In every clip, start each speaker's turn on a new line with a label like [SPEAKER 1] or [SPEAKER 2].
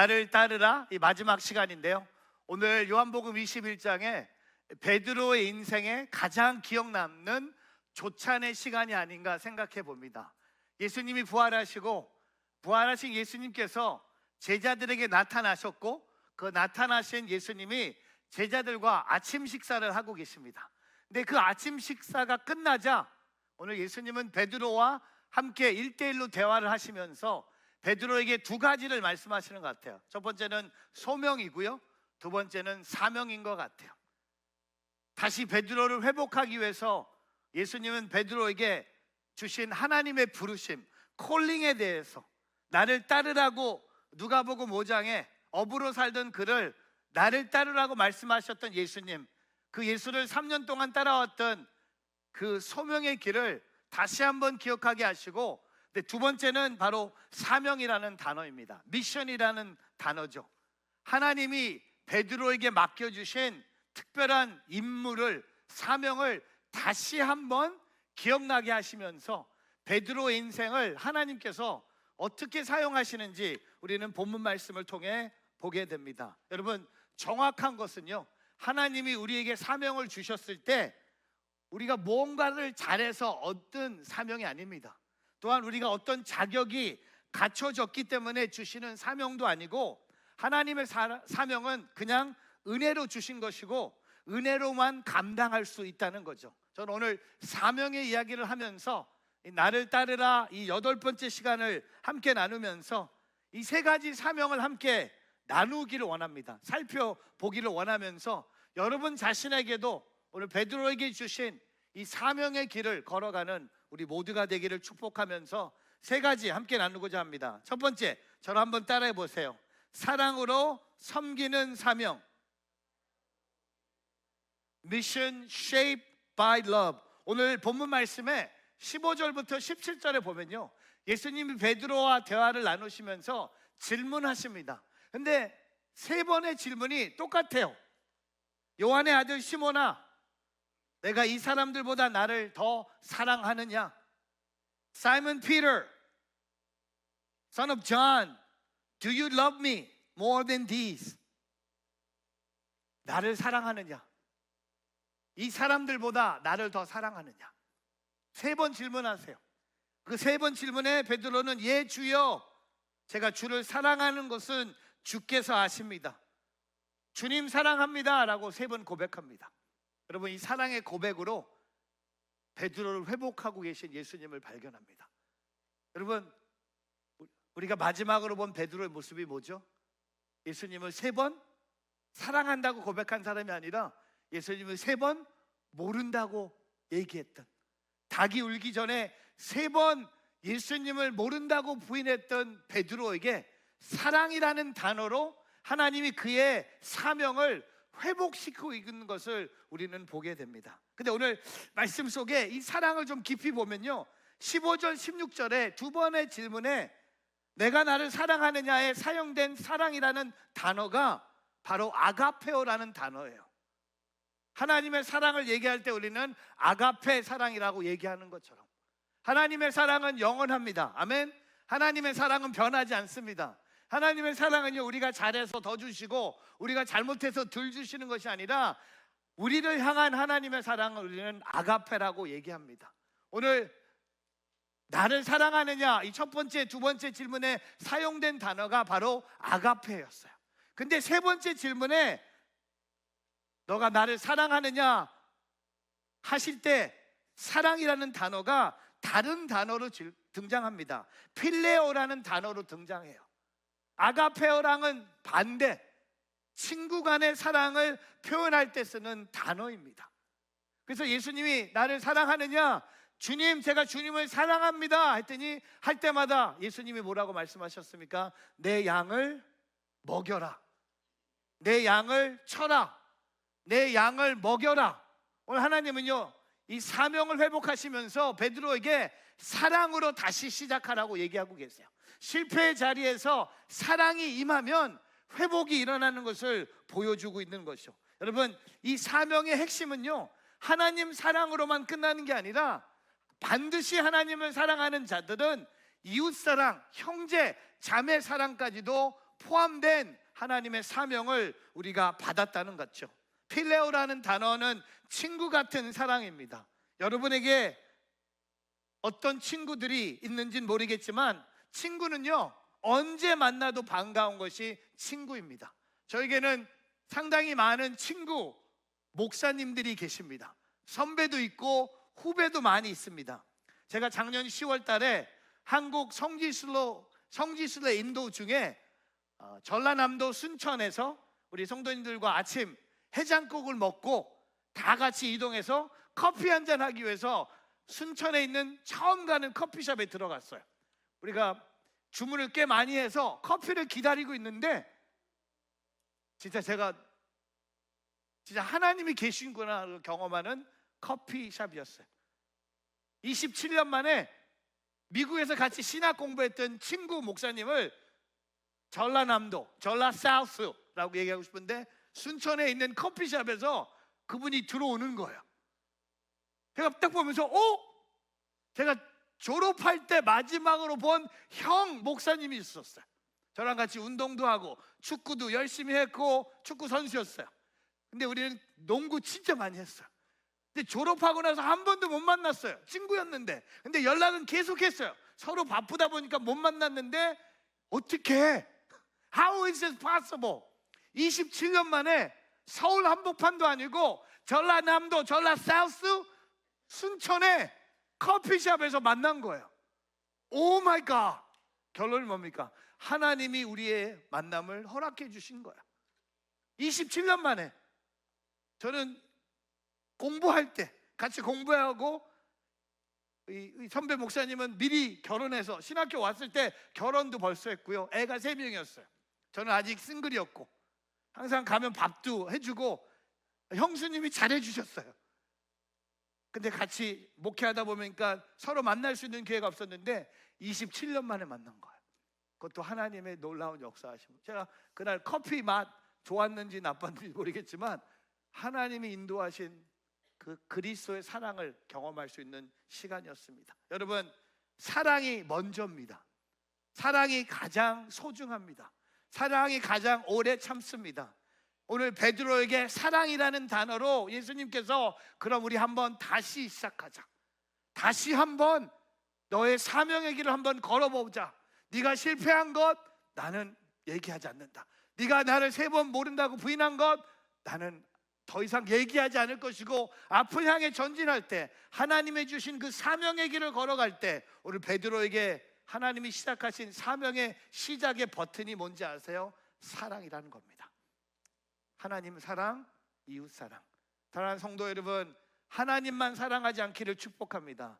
[SPEAKER 1] 나를 따르라, 이 마지막 시간인데요. 오늘 요한복음 21장에 베드로의 인생에 가장 기억 남는 조찬의 시간이 아닌가 생각해 봅니다. 예수님이 부활하신 예수님께서 제자들에게 나타나셨고, 그 나타나신 예수님이 제자들과 아침 식사를 하고 계십니다. 근데 그 아침 식사가 끝나자 오늘 예수님은 베드로와 함께 1대1로 대화를 하시면서 베드로에게 두 가지를 말씀하시는 것 같아요. 첫 번째는 소명이고요, 두 번째는 사명인 것 같아요. 다시 베드로를 회복하기 위해서 예수님은 베드로에게 주신 하나님의 부르심, 콜링에 대해서, 나를 따르라고 누가복음 5장에 어부로 살던 그를 나를 따르라고 말씀하셨던 예수님, 그 예수를 3년 동안 따라왔던 그 소명의 길을 다시 한번 기억하게 하시고, 두 번째는 바로 사명이라는 단어입니다. 미션이라는 단어죠. 하나님이 베드로에게 맡겨주신 특별한 임무를, 사명을 다시 한번 기억나게 하시면서 베드로의 인생을 하나님께서 어떻게 사용하시는지 우리는 본문 말씀을 통해 보게 됩니다. 여러분, 정확한 것은요, 하나님이 우리에게 사명을 주셨을 때 우리가 무언가를 잘해서 얻은 사명이 아닙니다. 또한 우리가 어떤 자격이 갖춰졌기 때문에 주시는 사명도 아니고, 하나님의 사명은 그냥 은혜로 주신 것이고 은혜로만 감당할 수 있다는 거죠. 저는 오늘 사명의 이야기를 하면서 나를 따르라 이 8번째 시간을 함께 나누면서 이 세 가지 사명을 함께 나누기를 원합니다. 살펴보기를 원하면서 여러분 자신에게도 오늘 베드로에게 주신 이 사명의 길을 걸어가는 우리 모두가 되기를 축복하면서 세 가지 함께 나누고자 합니다. 첫 번째, 저를 한번 따라해 보세요. 사랑으로 섬기는 사명. Mission shaped by love. 오늘 본문 말씀에 15절부터 17절에 보면요, 예수님이 베드로와 대화를 나누시면서 질문하십니다. 근데 세 번의 질문이 똑같아요. 요한의 아들 시몬아, 내가 이 사람들보다 나를 더 사랑하느냐? Simon Peter, son of John, do you love me more than these? 나를 사랑하느냐? 이 사람들보다 나를 더 사랑하느냐? 세 번 질문하세요. 그 세 번 질문에 베드로는 예 주여, 제가 주를 사랑하는 것은 주께서 아십니다. 주님 사랑합니다 라고 세 번 고백합니다. 여러분, 이 사랑의 고백으로 베드로를 회복하고 계신 예수님을 발견합니다. 여러분, 우리가 마지막으로 본 베드로의 모습이 뭐죠? 예수님을 세 번 사랑한다고 고백한 사람이 아니라 예수님을 세 번 모른다고 얘기했던, 닭이 울기 전에 세 번 예수님을 모른다고 부인했던 베드로에게 사랑이라는 단어로 하나님이 그의 사명을 회복시키고 있는 것을 우리는 보게 됩니다. 근데 오늘 말씀 속에 이 사랑을 좀 깊이 보면요, 15절 16절에 두 번의 질문에 내가 나를 사랑하느냐에 사용된 사랑이라는 단어가 바로 아가페오라는 단어예요. 하나님의 사랑을 얘기할 때 우리는 아가페 사랑이라고 얘기하는 것처럼 하나님의 사랑은 영원합니다. 아멘. 하나님의 사랑은 변하지 않습니다. 하나님의 사랑은요, 우리가 잘해서 더 주시고 우리가 잘못해서 덜 주시는 것이 아니라 우리를 향한 하나님의 사랑을 우리는 아가페라고 얘기합니다. 오늘 나를 사랑하느냐, 이 첫 번째, 두 번째 질문에 사용된 단어가 바로 아가페였어요. 근데 세 번째 질문에 너가 나를 사랑하느냐 하실 때 사랑이라는 단어가 다른 단어로 등장합니다. 필레오라는 단어로 등장해요. 아가페오랑은 반대, 친구 간의 사랑을 표현할 때 쓰는 단어입니다. 그래서 예수님이 나를 사랑하느냐, 주님 제가 주님을 사랑합니다 했더니 할 때마다 예수님이 뭐라고 말씀하셨습니까? 내 양을 먹여라, 내 양을 쳐라, 내 양을 먹여라. 오늘 하나님은요, 이 사명을 회복하시면서 베드로에게 사랑으로 다시 시작하라고 얘기하고 계세요. 실패의 자리에서 사랑이 임하면 회복이 일어나는 것을 보여주고 있는 것이죠. 여러분, 이 사명의 핵심은요, 하나님 사랑으로만 끝나는 게 아니라 반드시 하나님을 사랑하는 자들은 이웃사랑, 형제, 자매 사랑까지도 포함된 하나님의 사명을 우리가 받았다는 거죠. 필레오라는 단어는 친구 같은 사랑입니다. 여러분에게 어떤 친구들이 있는지는 모르겠지만 친구는요, 언제 만나도 반가운 것이 친구입니다. 저에게는 상당히 많은 친구 목사님들이 계십니다. 선배도 있고 후배도 많이 있습니다. 제가 작년 10월 달에 한국 성지순례 인도 중에 전라남도 순천에서 우리 성도님들과 아침 해장국을 먹고 다 같이 이동해서 커피 한잔 하기 위해서 순천에 있는 처음 가는 커피숍에 들어갔어요. 우리가 주문을 꽤 많이 해서 커피를 기다리고 있는데 제가 하나님이 계신구나 경험하는 커피숍이었어요. 27년 만에 미국에서 같이 신학 공부했던 친구 목사님을 전라남도, 전라 사우스라고 얘기하고 싶은데 순천에 있는 커피숍에서 그분이 들어오는 거예요. 제가 딱 보면서 제가 졸업할 때 마지막으로 본 형 목사님이 있었어요. 저랑 같이 운동도 하고 축구도 열심히 했고 축구 선수였어요. 근데 우리는 농구 진짜 많이 했어요. 근데 졸업하고 나서 한 번도 못 만났어요. 친구였는데. 근데 연락은 계속했어요. 서로 바쁘다 보니까 못 만났는데 어떻게? How is this possible? 27년 만에 서울 한복판도 아니고 전라남도, 전라 사우스 순천에 커피숍에서 만난 거예요. 오 마이 갓. 결론이 뭡니까? 하나님이 우리의 만남을 허락해 주신 거야. 27년 만에. 저는 공부할 때 같이 공부하고 이 선배 목사님은 미리 결혼해서 신학교 왔을 때 결혼도 벌써 했고요. 애가 3명이었어요. 저는 아직 싱글이었고 항상 가면 밥도 해주고 형수님이 잘해주셨어요. 근데 같이 목회하다 보니까 서로 만날 수 있는 기회가 없었는데 27년 만에 만난 거예요. 그것도 하나님의 놀라운 역사하심. 제가 그날 커피 맛 좋았는지 나빴는지 모르겠지만 하나님이 인도하신 그 그리스도의 사랑을 경험할 수 있는 시간이었습니다. 여러분, 사랑이 먼저입니다. 사랑이 가장 소중합니다. 사랑이 가장 오래 참습니다. 오늘 베드로에게 사랑이라는 단어로 예수님께서 그럼 우리 한번 다시 시작하자. 다시 한번 너의 사명의 길을 한번 걸어보자. 네가 실패한 것 나는 얘기하지 않는다. 네가 나를 3번 모른다고 부인한 것 나는 더 이상 얘기하지 않을 것이고 앞을 향해 전진할 때 하나님의 주신 그 사명의 길을 걸어갈 때 오늘 베드로에게 하나님이 시작하신 사명의 시작의 버튼이 뭔지 아세요? 사랑이라는 겁니다. 하나님 사랑, 이웃 사랑. 사랑하는 성도 여러분, 하나님만 사랑하지 않기를 축복합니다.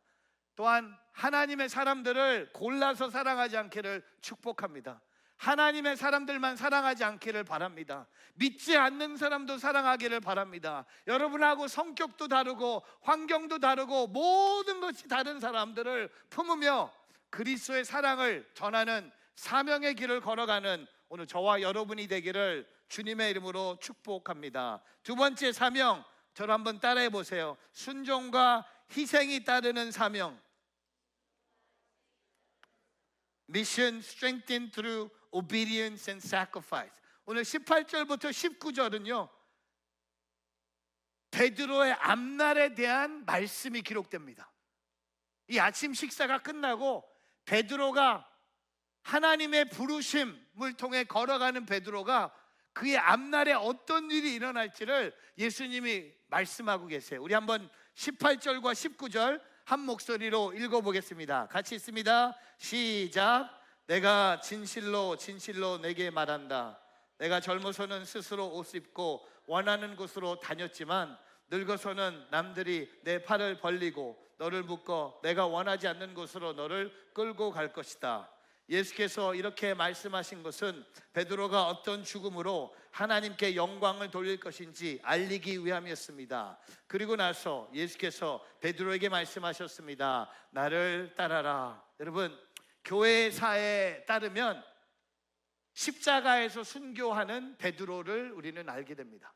[SPEAKER 1] 또한 하나님의 사람들을 골라서 사랑하지 않기를 축복합니다. 하나님의 사람들만 사랑하지 않기를 바랍니다. 믿지 않는 사람도 사랑하기를 바랍니다. 여러분하고 성격도 다르고 환경도 다르고 모든 것이 다른 사람들을 품으며 그리스도의 사랑을 전하는 사명의 길을 걸어가는 오늘 저와 여러분이 되기를 주님의 이름으로 축복합니다. 두 번째 사명, 저를 한번 따라해 보세요. 순종과 희생이 따르는 사명. Mission strengthened through obedience and sacrifice. 오늘 18절부터 19절은요 베드로의 앞날에 대한 말씀이 기록됩니다. 이 아침 식사가 끝나고 베드로가 하나님의 부르심을 통해 걸어가는 베드로가 그의 앞날에 어떤 일이 일어날지를 예수님이 말씀하고 계세요. 우리 한번 18절과 19절 한 목소리로 읽어보겠습니다. 같이 있습니다. 시작. 내가 진실로 진실로 내게 말한다. 내가 젊어서는 스스로 옷 입고 원하는 곳으로 다녔지만 늙어서는 남들이 내 팔을 벌리고 너를 묶어 내가 원하지 않는 곳으로 너를 끌고 갈 것이다. 예수께서 이렇게 말씀하신 것은 베드로가 어떤 죽음으로 하나님께 영광을 돌릴 것인지 알리기 위함이었습니다. 그리고 나서 예수께서 베드로에게 말씀하셨습니다. 나를 따라라. 여러분, 교회사에 따르면 십자가에서 순교하는 베드로를 우리는 알게 됩니다.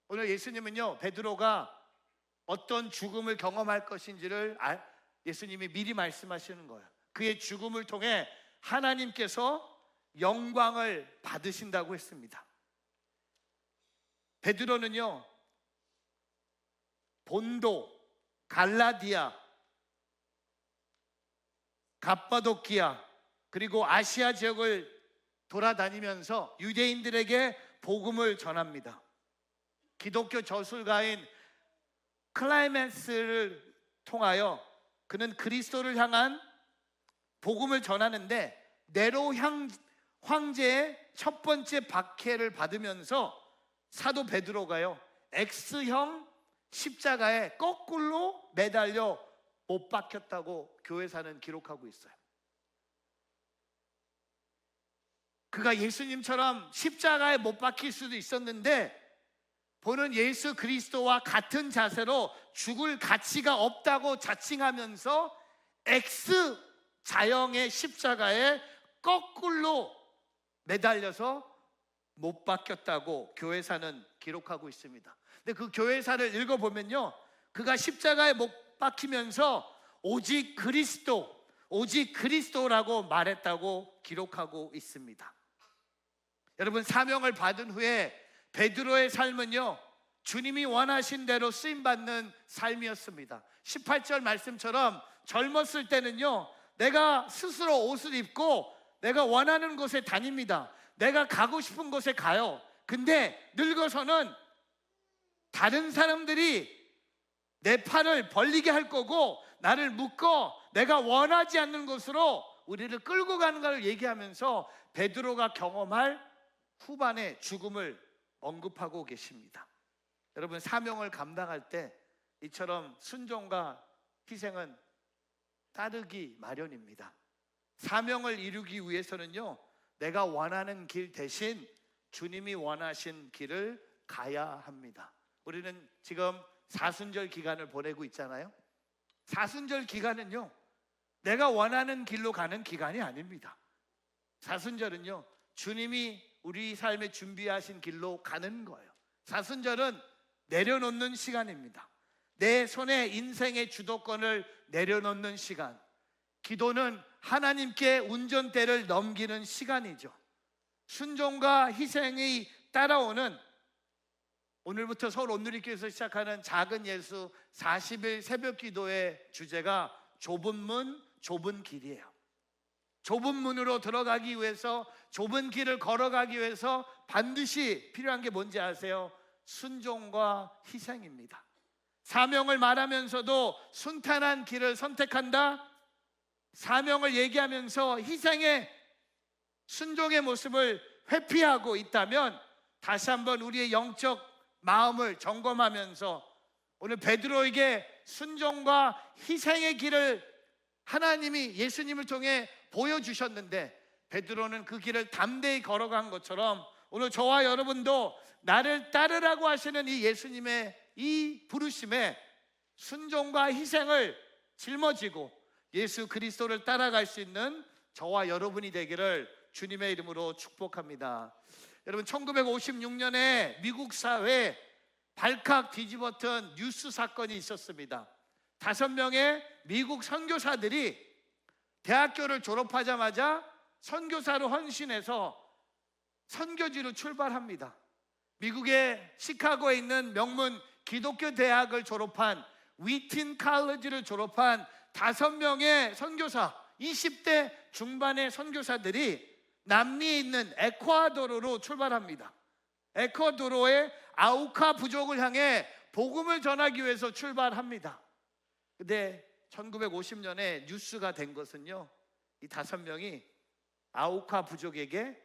[SPEAKER 1] 오늘 예수님은요 베드로가 어떤 죽음을 경험할 것인지를 예수님이 미리 말씀하시는 거예요. 그의 죽음을 통해 하나님께서 영광을 받으신다고 했습니다. 베드로는요, 본도, 갈라디아, 갑바도키아, 그리고 아시아 지역을 돌아다니면서 유대인들에게 복음을 전합니다. 기독교 저술가인 클라이멘스를 통하여 그는 그리스도를 향한 복음을 전하는데, 네로 황제의 첫 번째 박해를 받으면서 사도 베드로가요, X형 십자가에 거꾸로 매달려 못 박혔다고 교회사는 기록하고 있어요. 그가 예수님처럼 십자가에 못 박힐 수도 있었는데, 보는 예수 그리스도와 같은 자세로 죽을 가치가 없다고 자칭하면서 X 자형의 십자가에 거꾸로 매달려서 못 박혔다고 교회사는 기록하고 있습니다. 근데 그 교회사를 읽어보면요, 그가 십자가에 못 박히면서 오직 그리스도, 오직 그리스도라고 말했다고 기록하고 있습니다. 여러분, 사명을 받은 후에 베드로의 삶은요, 주님이 원하신 대로 쓰임받는 삶이었습니다. 18절 말씀처럼 젊었을 때는요, 내가 스스로 옷을 입고 내가 원하는 곳에 다닙니다. 내가 가고 싶은 곳에 가요. 근데 늙어서는 다른 사람들이 내 팔을 벌리게 할 거고 나를 묶어 내가 원하지 않는 곳으로 우리를 끌고 가는 걸 얘기하면서 베드로가 경험할 후반의 죽음을 언급하고 계십니다. 여러분, 사명을 감당할 때 이처럼 순종과 희생은 따르기 마련입니다. 사명을 이루기 위해서는요, 내가 원하는 길 대신 주님이 원하신 길을 가야 합니다. 우리는 지금 사순절 기간을 보내고 있잖아요. 사순절 기간은요, 내가 원하는 길로 가는 기간이 아닙니다. 사순절은요, 주님이 우리 삶에 준비하신 길로 가는 거예요. 사순절은 내려놓는 시간입니다. 내 손에 인생의 주도권을 내려놓는 시간. 기도는 하나님께 운전대를 넘기는 시간이죠. 순종과 희생이 따라오는, 오늘부터 서울 온누리교회에서 시작하는 작은 예수 40일 새벽 기도의 주제가 좁은 문, 좁은 길이에요. 좁은 문으로 들어가기 위해서, 좁은 길을 걸어가기 위해서 반드시 필요한 게 뭔지 아세요? 순종과 희생입니다. 사명을 말하면서도 순탄한 길을 선택한다. 사명을 얘기하면서 희생의, 순종의 모습을 회피하고 있다면 다시 한번 우리의 영적 마음을 점검하면서, 오늘 베드로에게 순종과 희생의 길을 하나님이 예수님을 통해 보여주셨는데, 베드로는 그 길을 담대히 걸어간 것처럼 오늘 저와 여러분도 나를 따르라고 하시는 이 예수님의 이 부르심에 순종과 희생을 짊어지고 예수 그리스도를 따라갈 수 있는 저와 여러분이 되기를 주님의 이름으로 축복합니다. 여러분, 1956년에 미국 사회에 발칵 뒤집었던 뉴스 사건이 있었습니다. 5명의 미국 선교사들이 대학교를 졸업하자마자 선교사로 헌신해서 선교지로 출발합니다. 미국의 시카고에 있는 명문 기독교 대학을 졸업한, 위틴 칼리지를 졸업한 5명의 선교사, 20대 중반의 선교사들이 남미에 있는 에콰도르로 출발합니다. 에콰도르의 아우카 부족을 향해 복음을 전하기 위해서 출발합니다. 근데 1950년에 뉴스가 된 것은요, 이 5명이 아우카 부족에게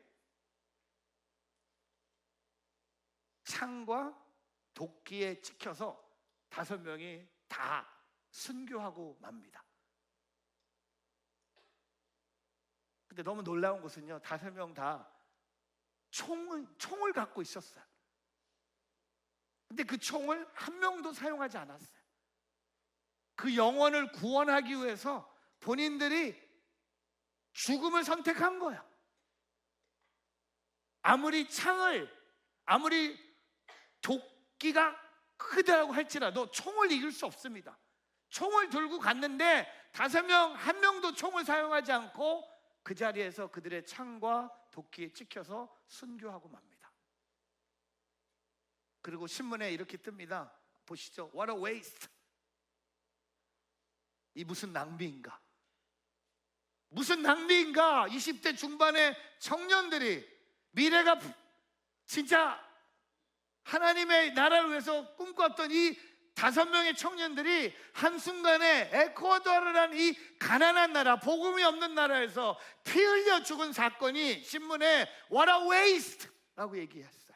[SPEAKER 1] 창과 도끼에 찍혀서 5명이 다 순교하고 맙니다. 근데 너무 놀라운 것은요, 5명 다 총을 갖고 있었어요. 근데 그 총을 한 명도 사용하지 않았어요. 그 영혼을 구원하기 위해서 본인들이 죽음을 선택한 거야. 아무리 도끼가 크다고 할지라도 총을 이길 수 없습니다. 총을 들고 갔는데 5명, 한 명도 총을 사용하지 않고 그 자리에서 그들의 창과 도끼에 찍혀서 순교하고 맙니다. 그리고 신문에 이렇게 뜹니다. 보시죠. What a waste. 이 무슨 낭비인가? 무슨 낭비인가? 20대 중반의 청년들이 미래가 진짜 하나님의 나라를 위해서 꿈꿨던 이 5명의 청년들이 한순간에 에콰도르라는 이 가난한 나라, 복음이 없는 나라에서 피 흘려 죽은 사건이 신문에 What a waste! 라고 얘기했어요.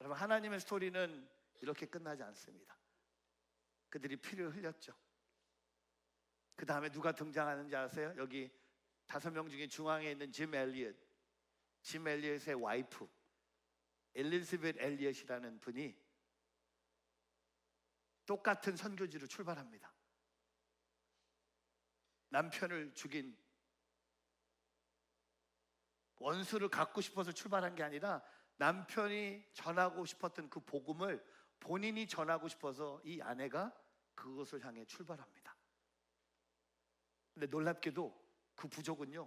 [SPEAKER 1] 여러분, 하나님의 스토리는 이렇게 끝나지 않습니다. 그들이 피를 흘렸죠. 그 다음에 누가 등장하는지 아세요? 여기 5명 중에 중앙에 있는 짐 엘리엇의 와이프 엘리자베트 엘리엇이라는 분이 똑같은 선교지로 출발합니다. 남편을 죽인 원수를 갖고 싶어서 출발한 게 아니라 남편이 전하고 싶었던 그 복음을 본인이 전하고 싶어서 이 아내가 그것을 향해 출발합니다. 근데 놀랍게도 그 부족은요,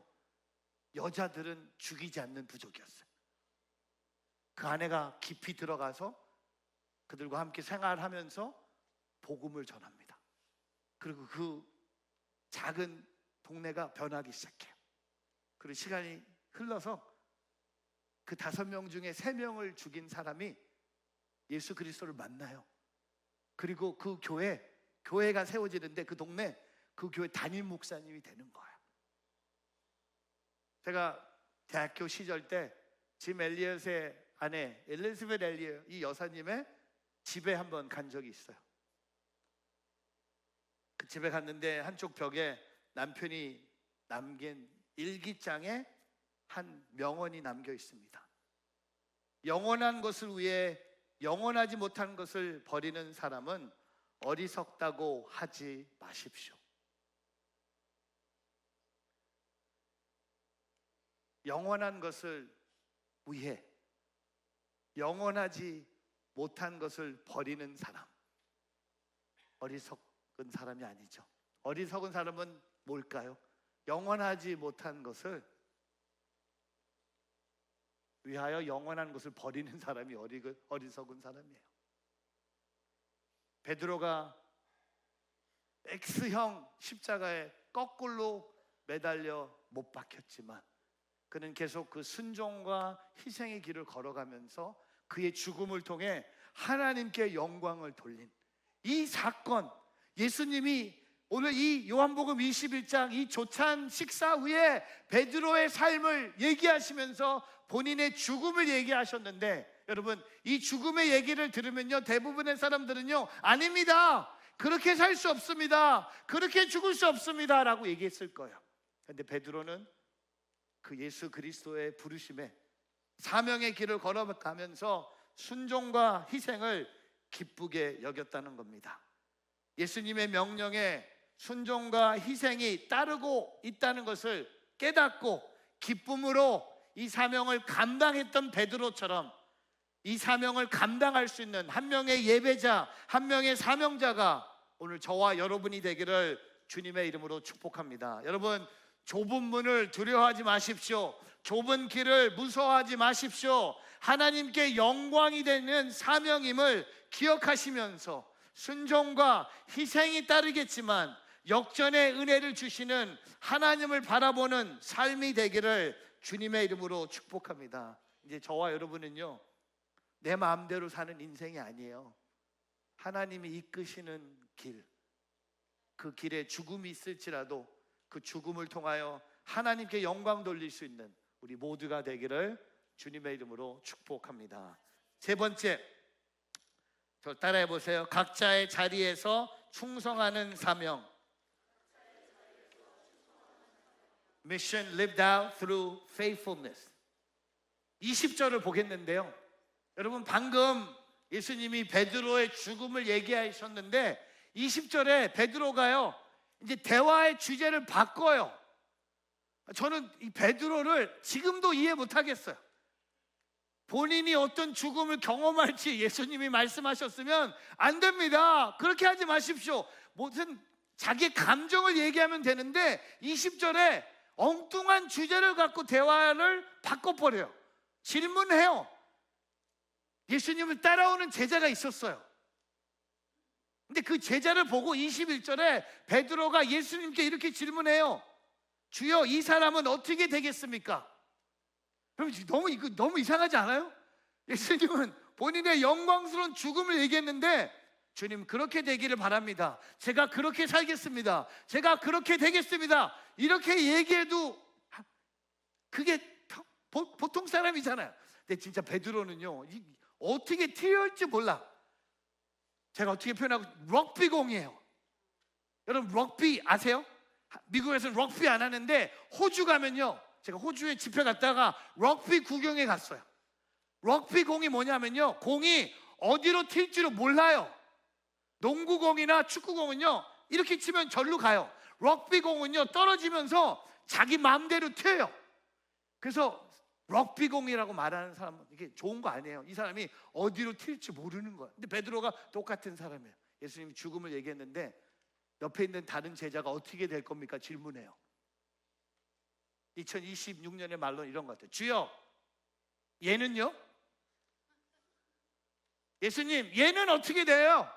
[SPEAKER 1] 여자들은 죽이지 않는 부족이었어요. 그 아내가 깊이 들어가서 그들과 함께 생활하면서 복음을 전합니다. 그리고 그 작은 동네가 변하기 시작해요. 그리고 시간이 흘러서 그 5명 중에 3명을 죽인 사람이 예수 그리스도를 만나요. 그리고 그 교회가 세워지는데 그 동네 그 교회 담임 목사님이 되는 거예요. 제가 대학교 시절 때 짐 엘리엇의 아내 엘리자베트 엘리엇 이 여사님의 집에 한번 간 적이 있어요. 그 집에 갔는데 한쪽 벽에 남편이 남긴 일기장에 한 명언이 남겨 있습니다. 영원한 것을 위해 영원하지 못한 것을 버리는 사람은 어리석다고 하지 마십시오. 영원한 것을 위해 영원하지 못한 것을 버리는 사람, 어리석은 사람이 아니죠. 어리석은 사람은 뭘까요? 영원하지 못한 것을 위하여 영원한 것을 버리는 사람이 어리석은 사람이에요. 베드로가 X형 십자가에 거꾸로 매달려 못 박혔지만 그는 계속 그 순종과 희생의 길을 걸어가면서 그의 죽음을 통해 하나님께 영광을 돌린 이 사건, 예수님이 오늘 이 요한복음 21장 이 조찬 식사 후에 베드로의 삶을 얘기하시면서 본인의 죽음을 얘기하셨는데, 여러분, 이 죽음의 얘기를 들으면요, 대부분의 사람들은요, 아닙니다, 그렇게 살 수 없습니다, 그렇게 죽을 수 없습니다 라고 얘기했을 거예요. 그런데 베드로는 그 예수 그리스도의 부르심에 사명의 길을 걸어가면서 순종과 희생을 기쁘게 여겼다는 겁니다. 예수님의 명령에 순종과 희생이 따르고 있다는 것을 깨닫고 기쁨으로 이 사명을 감당했던 베드로처럼 이 사명을 감당할 수 있는 한 명의 예배자, 한 명의 사명자가 오늘 저와 여러분이 되기를 주님의 이름으로 축복합니다. 여러분, 좁은 문을 두려워하지 마십시오. 좁은 길을 무서워하지 마십시오. 하나님께 영광이 되는 사명임을 기억하시면서 순종과 희생이 따르겠지만 역전의 은혜를 주시는 하나님을 바라보는 삶이 되기를 주님의 이름으로 축복합니다. 이제 저와 여러분은요, 내 마음대로 사는 인생이 아니에요. 하나님이 이끄시는 길, 그 길에 죽음이 있을지라도 그 죽음을 통하여 하나님께 영광 돌릴 수 있는 우리 모두가 되기를 주님의 이름으로 축복합니다. 3번째, 저 따라해 보세요. 각자의 자리에서 충성하는 사명. Mission lived out through faithfulness. 20절을 보겠는데요, 여러분, 방금 예수님이 베드로의 죽음을 얘기하셨는데 20절에 베드로가요, 이제 대화의 주제를 바꿔요. 저는 이 베드로를 지금도 이해 못하겠어요. 본인이 어떤 죽음을 경험할지 예수님이 말씀하셨으면 안 됩니다. 그렇게 하지 마십시오. 무슨 자기의 감정을 얘기하면 되는데 20절에 엉뚱한 주제를 갖고 대화를 바꿔버려요. 질문해요. 예수님을 따라오는 제자가 있었어요. 근데 그 제자를 보고 21절에 베드로가 예수님께 이렇게 질문해요. 주여, 이 사람은 어떻게 되겠습니까? 여러분, 이거 너무 이상하지 않아요? 예수님은 본인의 영광스러운 죽음을 얘기했는데, 주님, 그렇게 되기를 바랍니다. 제가 그렇게 살겠습니다. 제가 그렇게 되겠습니다. 이렇게 얘기해도 그게 보통 사람이잖아요. 근데 진짜 베드로는요, 어떻게 튀어올지 몰라. 제가 어떻게 표현하고, 럭비공이에요. 여러분, 럭비 아세요? 미국에서는 럭비 안 하는데 호주 가면요, 제가 호주에 집회 갔다가 럭비 구경에 갔어요. 럭비 공이 뭐냐면요, 공이 어디로 튈지를 몰라요. 농구공이나 축구공은요, 이렇게 치면 절로 가요. 럭비 공은요, 떨어지면서 자기 마음대로 튀어요. 그래서 럭비 공이라고 말하는 사람은 이게 좋은 거 아니에요. 이 사람이 어디로 튈지 모르는 거예요. 근데 베드로가 똑같은 사람이에요. 예수님이 죽음을 얘기했는데 옆에 있는 다른 제자가 어떻게 될 겁니까? 질문해요. 2026년의 말로는 이런 것 같아요. 주여, 얘는요? 예수님, 얘는 어떻게 돼요?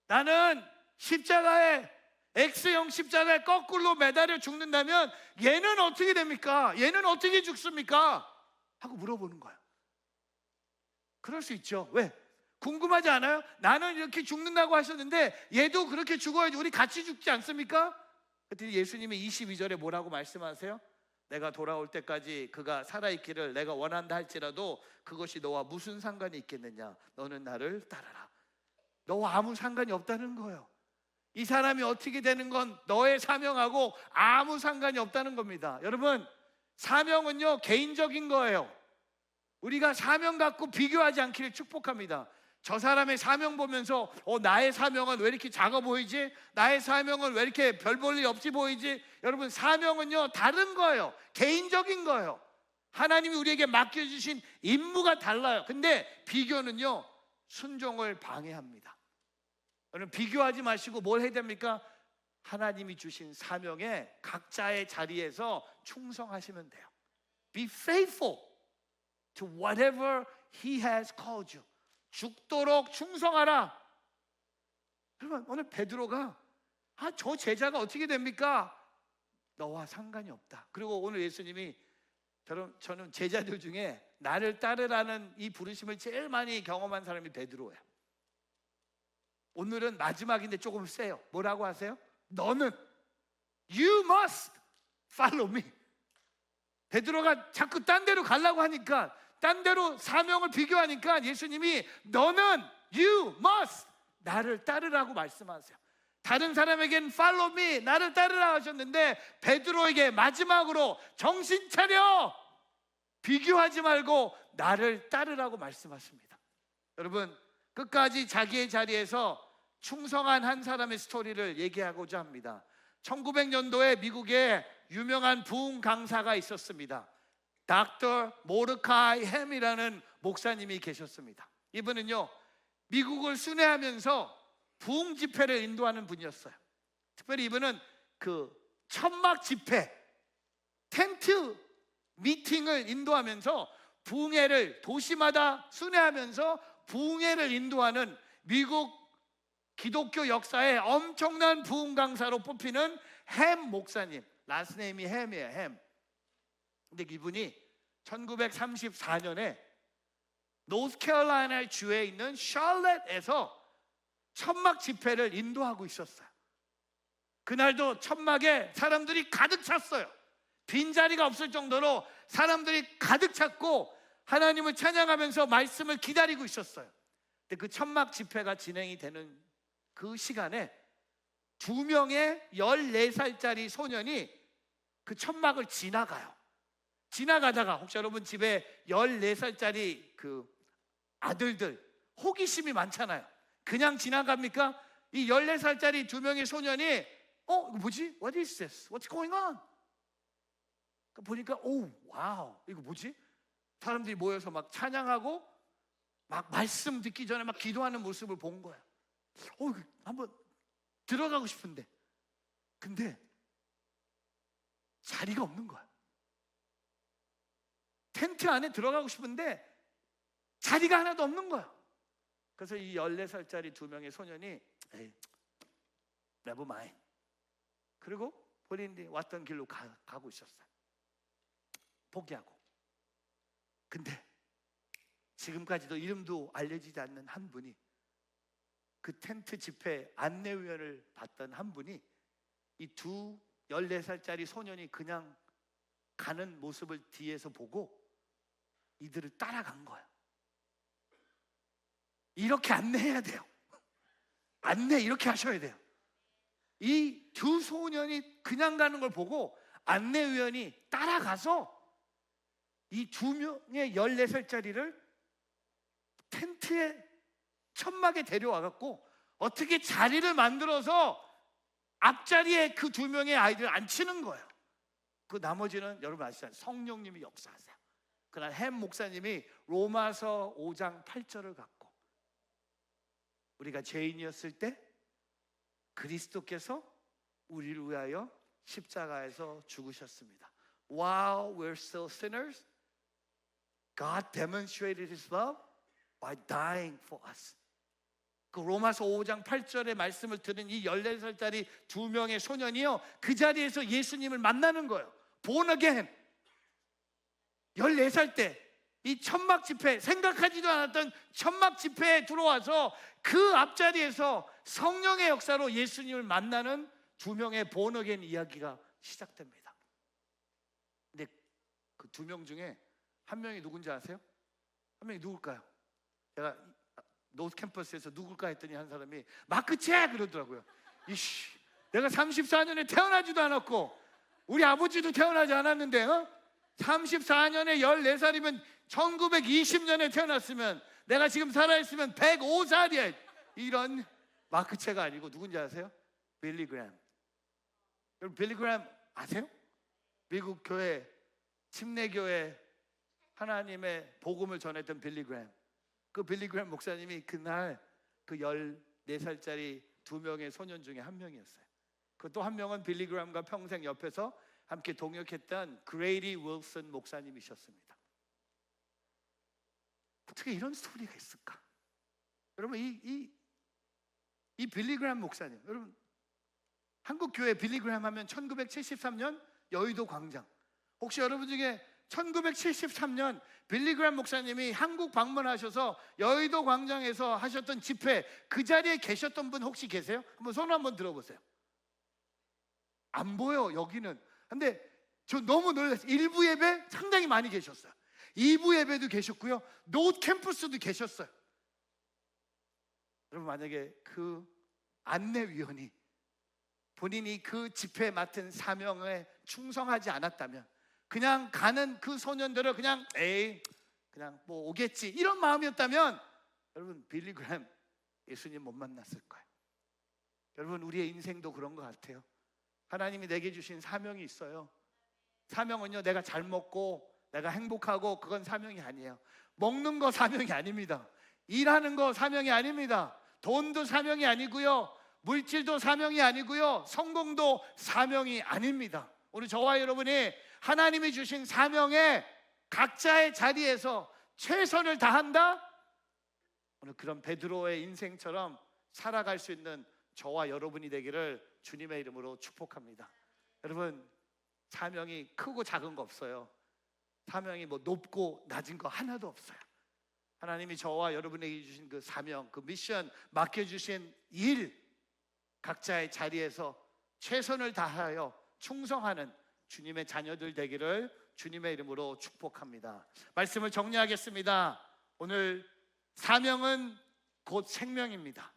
[SPEAKER 1] 나는 십자가에, X형 십자가에 거꾸로 매달려 죽는다면 얘는 어떻게 됩니까? 얘는 어떻게 죽습니까? 하고 물어보는 거예요. 그럴 수 있죠. 왜? 궁금하지 않아요? 나는 이렇게 죽는다고 하셨는데 얘도 그렇게 죽어야지 우리 같이 죽지 않습니까? 그랬더니 예수님이 22절에 뭐라고 말씀하세요? 내가 돌아올 때까지 그가 살아있기를 내가 원한다 할지라도 그것이 너와 무슨 상관이 있겠느냐? 너는 나를 따르라. 너와 아무 상관이 없다는 거예요. 이 사람이 어떻게 되는 건 너의 사명하고 아무 상관이 없다는 겁니다. 여러분, 사명은요, 개인적인 거예요. 우리가 사명 갖고 비교하지 않기를 축복합니다. 저 사람의 사명 보면서 나의 사명은 왜 이렇게 작아 보이지? 나의 사명은 왜 이렇게 별 볼 일 없이 보이지? 여러분, 사명은요, 다른 거예요. 개인적인 거예요. 하나님이 우리에게 맡겨주신 임무가 달라요. 근데 비교는요, 순종을 방해합니다. 여러분, 비교하지 마시고 뭘 해야 됩니까? 하나님이 주신 사명에 각자의 자리에서 충성하시면 돼요. Be faithful to whatever He has called you. 죽도록 충성하라. 여러분, 오늘 베드로가 저 제자가 어떻게 됩니까? 너와 상관이 없다. 그리고 오늘 예수님이 저는 제자들 중에 나를 따르라는 이 부르심을 제일 많이 경험한 사람이 베드로예요. 오늘은 마지막인데 조금 세요. 뭐라고 하세요? 너는 You must follow me. 베드로가 자꾸 딴 데로 가려고 하니까, 딴 데로 사명을 비교하니까 예수님이 너는 You must 나를 따르라고 말씀하세요. 다른 사람에게는 follow me, 나를 따르라 하셨는데 베드로에게 마지막으로 정신 차려, 비교하지 말고 나를 따르라고 말씀하십니다. 여러분, 끝까지 자기의 자리에서 충성한 한 사람의 스토리를 얘기하고자 합니다. 1900년도에 미국에 유명한 부흥 강사가 있었습니다. 닥터 모르카이 햄이라는 목사님이 계셨습니다. 이분은요, 미국을 순회하면서 부흥 집회를 인도하는 분이었어요. 특별히 이분은 그 천막 집회, 텐트 미팅을 인도하면서 부흥회를 도시마다 순회하면서 부흥회를 인도하는 미국 기독교 역사의 엄청난 부흥 강사로 뽑히는 햄 목사님, 라스네임이 햄이에요. 햄. 근데 이분이 1934년에 노스캐롤라이나 주에 있는 샬럿에서 천막 집회를 인도하고 있었어요. 그날도 천막에 사람들이 가득 찼어요. 빈자리가 없을 정도로 사람들이 가득 찼고 하나님을 찬양하면서 말씀을 기다리고 있었어요. 근데 그 천막 집회가 진행이 되는 그 시간에 2명의 14살짜리 소년이 그 천막을 지나가요. 지나가다가, 혹시 여러분 집에 14살짜리 그 아들들 호기심이 많잖아요. 그냥 지나갑니까? 이 14살짜리 2명의 소년이 이거 뭐지? What is this? What's going on? 보니까 와우, 이거 뭐지? 사람들이 모여서 막 찬양하고 막 말씀 듣기 전에 막 기도하는 모습을 본 거야. 한번 들어가고 싶은데, 근데 자리가 없는 거야. 텐트 안에 들어가고 싶은데 자리가 하나도 없는 거야. 그래서 이 14살짜리 두 명의 소년이 에이, never mind. 그리고 본인이 왔던 길로 가고 있었어요. 포기하고. 근데 지금까지도 이름도 알려지지 않는 한 분이, 그 텐트 집회 안내위원을 봤던 한 분이 이 두 14살짜리 소년이 그냥 가는 모습을 뒤에서 보고 이들을 따라간 거야. 이렇게 안내해야 돼요. 안내 이렇게 하셔야 돼요. 이 두 소년이 그냥 가는 걸 보고 안내위원이 따라가서 이 두 명의 14살짜리를 텐트의 천막에 데려와 갖고 어떻게 자리를 만들어서 앞자리에 그 두 명의 아이들을 앉히는 거예요. 그 나머지는 여러분 아시잖아요. 성령님이 역사하세요. 그날 햄 목사님이 로마서 5장 8절을 갖고, 우리가 죄인이었을 때 그리스도께서 우리를 위하여 십자가에서 죽으셨습니다. While we're still sinners, God demonstrated His love by dying for us. 그 로마서 5장 8절의 말씀을 들은 이 14살짜리 두 명의 소년이요, 그 자리에서 예수님을 만나는 거예요. Born again. 14살 때 이 천막 집회, 생각하지도 않았던 천막 집회에 들어와서 그 앞자리에서 성령의 역사로 예수님을 만나는 두 명의 born again 이야기가 시작됩니다. 근데 그 두 명 중에 한 명이 누군지 아세요? 한 명이 누굴까요? 제가 노스 캠퍼스에서 누굴까 했더니 한 사람이 마크채 그러더라고요. 이씨, 내가 34년에 태어나지도 않았고 우리 아버지도 태어나지 않았는데 34년에 14살이면 1920년에 태어났으면 내가 지금 살아있으면 105살이야. 이런 마크채가 아니고 누군지 아세요? 빌리 그램. 여러분 빌리 그램 아세요? 미국 교회, 침례교회 하나님의 복음을 전했던 빌리 그램. 그 빌리 그램 목사님이 그날 그 14살짜리 두 명의 소년 중에 한 명이었어요. 그 또 한 명은 빌리 그램과 평생 옆에서 함께 동역했던 그레이디 윌슨 목사님이셨습니다. 어떻게 이런 스토리가 있을까? 여러분 이 빌리 그램 목사님, 여러분 한국 교회 빌리 그램 하면 1973년 여의도 광장. 혹시 여러분 중에 1973년 빌리 그램 목사님이 한국 방문하셔서 여의도 광장에서 하셨던 집회, 그 자리에 계셨던 분 혹시 계세요? 한번 손 한번 들어보세요. 안 보여 여기는. 근데 저 너무 놀랐어요. 1부 예배 상당히 많이 계셨어요. 2부 예배도 계셨고요, 노트 캠퍼스도 계셨어요. 여러분 만약에 그 안내위원이 본인이 그 집회에 맡은 사명에 충성하지 않았다면, 그냥 가는 그 소년들을 그냥 그냥 뭐 오겠지 이런 마음이었다면, 여러분 빌리 그램 예수님 못 만났을 거예요. 여러분 우리의 인생도 그런 것 같아요. 하나님이 내게 주신 사명이 있어요. 사명은요, 내가 잘 먹고 내가 행복하고 그건 사명이 아니에요. 먹는 거 사명이 아닙니다. 일하는 거 사명이 아닙니다. 돈도 사명이 아니고요, 물질도 사명이 아니고요, 성공도 사명이 아닙니다. 우리 저와 여러분이 하나님이 주신 사명에 각자의 자리에서 최선을 다한다? 오늘 그런 베드로의 인생처럼 살아갈 수 있는 저와 여러분이 되기를 주님의 이름으로 축복합니다. 여러분 사명이 크고 작은 거 없어요. 사명이 뭐 높고 낮은 거 하나도 없어요. 하나님이 저와 여러분에게 주신 그 사명, 그 미션, 맡겨주신 일, 각자의 자리에서 최선을 다하여 충성하는 주님의 자녀들 되기를 주님의 이름으로 축복합니다. 말씀을 정리하겠습니다. 오늘 사명은 곧 생명입니다.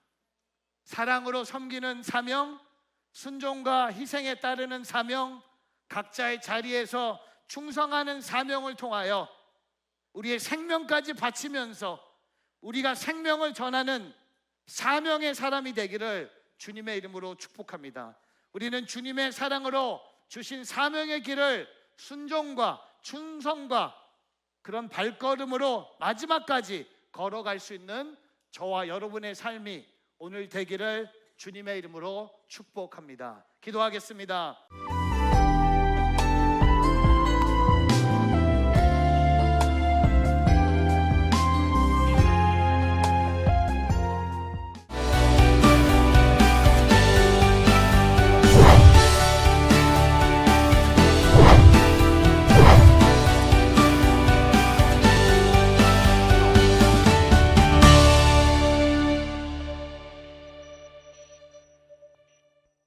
[SPEAKER 1] 사랑으로 섬기는 사명, 순종과 희생에 따르는 사명, 각자의 자리에서 충성하는 사명을 통하여 우리의 생명까지 바치면서 우리가 생명을 전하는 사명의 사람이 되기를 주님의 이름으로 축복합니다. 우리는 주님의 사랑으로 주신 사명의 길을 순종과 충성과 그런 발걸음으로 마지막까지 걸어갈 수 있는 저와 여러분의 삶이 오늘 되기를 주님의 이름으로 축복합니다. 기도하겠습니다.